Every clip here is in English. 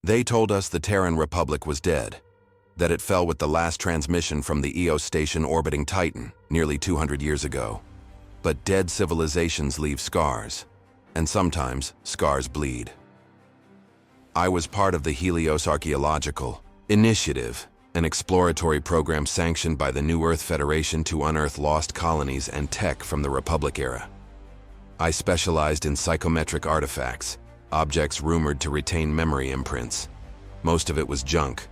They told us the Terran Republic was dead, that it fell with the last transmission from the Eos Station orbiting Titan nearly 200 years ago. But dead civilizations leave scars, and sometimes scars bleed. I was part of the Helios Archaeological Initiative, an exploratory program sanctioned by the New Earth Federation to unearth lost colonies and tech from the Republic era. I specialized in psychometric artifacts, objects rumored to retain memory imprints. Most of it was junk,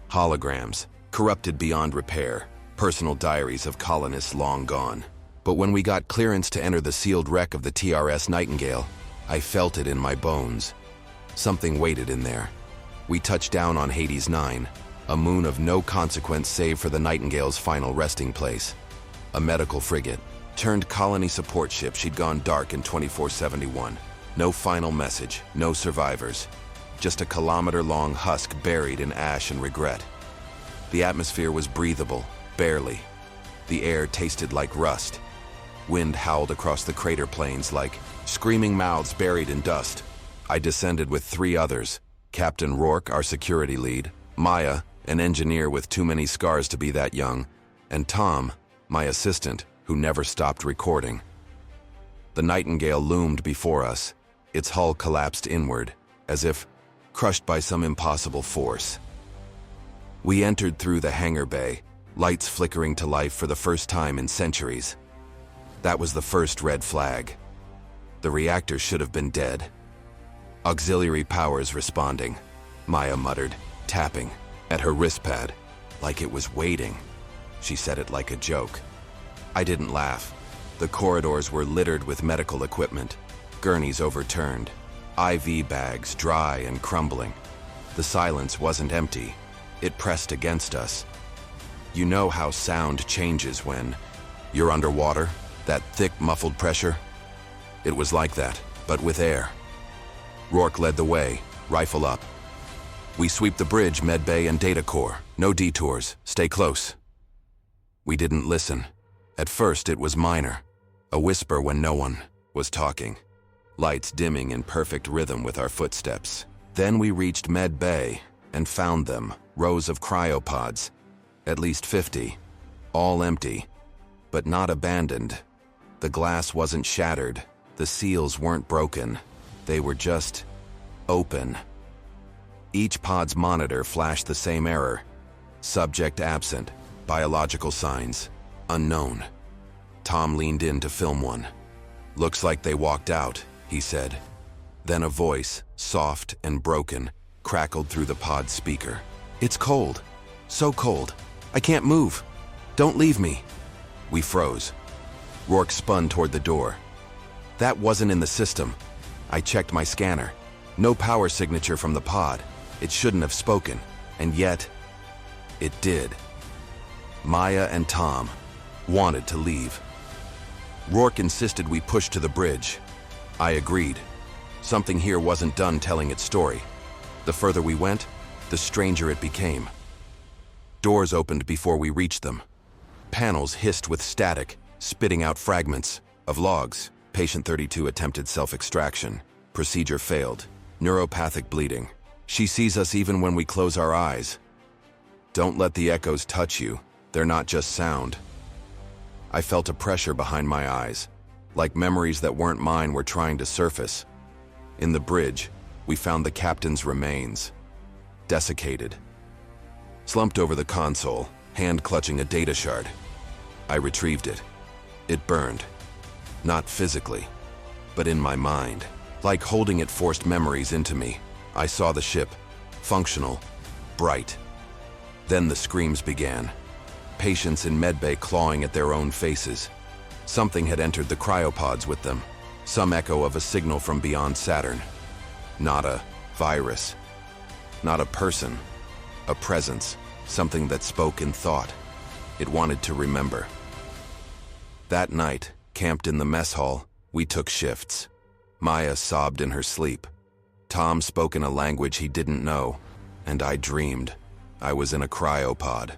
holograms, corrupted beyond repair, personal diaries of colonists long gone. But when we got clearance to enter the sealed wreck of the TRS Nightingale, I felt it in my bones. Something waited in there. We touched down on Hades 9, a moon of no consequence save for the Nightingale's final resting place. A medical frigate, turned colony support ship. She'd gone dark in 2471. No final message, no survivors. Just a kilometer-long husk buried in ash and regret. The atmosphere was breathable, barely. The air tasted like rust. Wind howled across the crater plains like screaming mouths buried in dust. I descended with 3 others, Captain Rourke, our security lead, Maya, an engineer with too many scars to be that young, and Tom, my assistant, who never stopped recording. The Nightingale loomed before us, its hull collapsed inward, as if crushed by some impossible force. We entered through the hangar bay, lights flickering to life for the first time in centuries. That was the first red flag. The reactor should have been dead. Auxiliary powers responding, Maya muttered, tapping at her wristpad, like it was waiting. She said it like a joke. I didn't laugh. The corridors were littered with medical equipment, gurneys overturned, IV bags dry and crumbling. The silence wasn't empty. It pressed against us. You know how sound changes when you're underwater? That thick, muffled pressure? It was like that, but with air. Rourke led the way, rifle up. We sweep the bridge, medbay, and data core. No detours. Stay close. We didn't listen. At first, it was minor. A whisper when no one was talking. Lights dimming in perfect rhythm with our footsteps. Then we reached medbay and found them, rows of cryopods. At least 50. All empty, but not abandoned. The glass wasn't shattered. The seals weren't broken. They were just open. Each pod's monitor flashed the same error. Subject absent. Biological signs unknown. Tom leaned in to film one. Looks like they walked out, he said. Then a voice, soft and broken, crackled through the pod speaker. It's cold. So cold. I can't move. Don't leave me. We froze. Rourke spun toward the door. That wasn't in the system. I checked my scanner. No power signature from the pod. It shouldn't have spoken. And yet, it did. Maya and Tom wanted to leave. Rourke insisted we push to the bridge. I agreed. Something here wasn't done telling its story. The further we went, the stranger it became. Doors opened before we reached them. Panels hissed with static, spitting out fragments of logs. Patient 32 attempted self-extraction. Procedure failed. Neuropathic bleeding. She sees us even when we close our eyes. Don't let the echoes touch you. They're not just sound. I felt a pressure behind my eyes, like memories that weren't mine were trying to surface. In the bridge, we found the captain's remains. Desiccated. Slumped over the console, hand clutching a data shard. I retrieved it. It burned. Not physically, but in my mind. Like holding it forced memories into me. I saw the ship, functional, bright. Then the screams began. Patients in medbay clawing at their own faces. Something had entered the cryopods with them. Some echo of a signal from beyond Saturn. Not a virus. Not a person. A presence. Something that spoke in thought. It wanted to remember. That night, camped in the mess hall, we took shifts. Maya sobbed in her sleep. Tom spoke in a language he didn't know, and I dreamed. I was in a cryopod.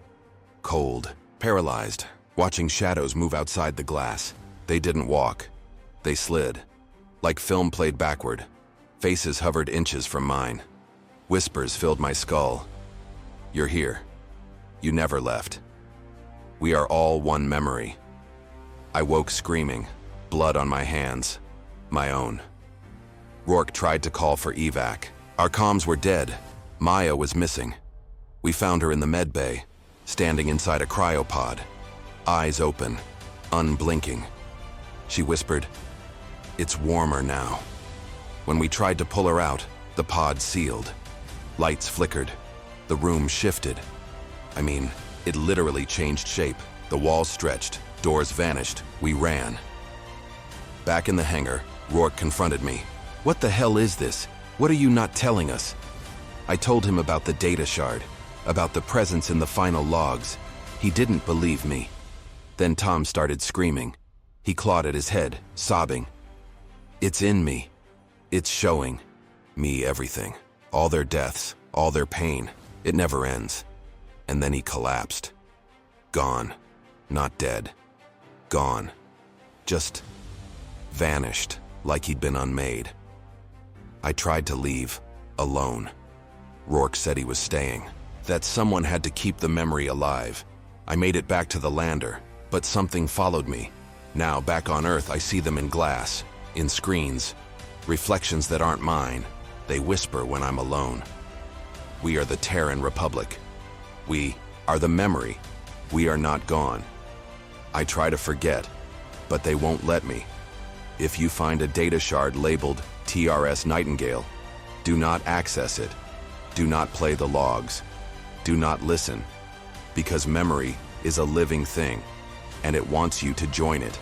Cold, paralyzed, watching shadows move outside the glass. They didn't walk. They slid. Like film played backward. Faces hovered inches from mine. Whispers filled my skull. You're here. You never left. We are all one memory. I woke screaming, blood on my hands. My own. Rourke tried to call for evac. Our comms were dead. Maya was missing. We found her in the med bay, standing inside a cryopod, eyes open, unblinking. She whispered, "It's warmer now." When we tried to pull her out, the pod sealed. Lights flickered. The room shifted. I mean, it literally changed shape. The walls stretched, doors vanished. We ran. Back in the hangar, Rourke confronted me. "What the hell is this? What are you not telling us?" I told him about the data shard, about the presence in the final logs. He didn't believe me. Then Tom started screaming. He clawed at his head, sobbing. "It's in me. It's showing me everything. All their deaths, all their pain. It never ends." And then he collapsed. Gone. Not dead. Gone. Just vanished, like he'd been unmade. I tried to leave, alone. Rourke said he was staying, that someone had to keep the memory alive. I made it back to the lander, but something followed me. Now, back on Earth, I see them in glass, in screens, reflections that aren't mine. They whisper when I'm alone. We are the Terran Republic. We are the memory. We are not gone. I try to forget, but they won't let me. If you find a data shard labeled TRS Nightingale, do not access it. Do not play the logs. Do not listen, because memory is a living thing, and it wants you to join it.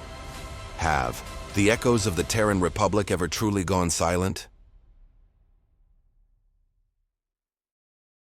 Have the echoes of the Terran Republic ever truly gone silent?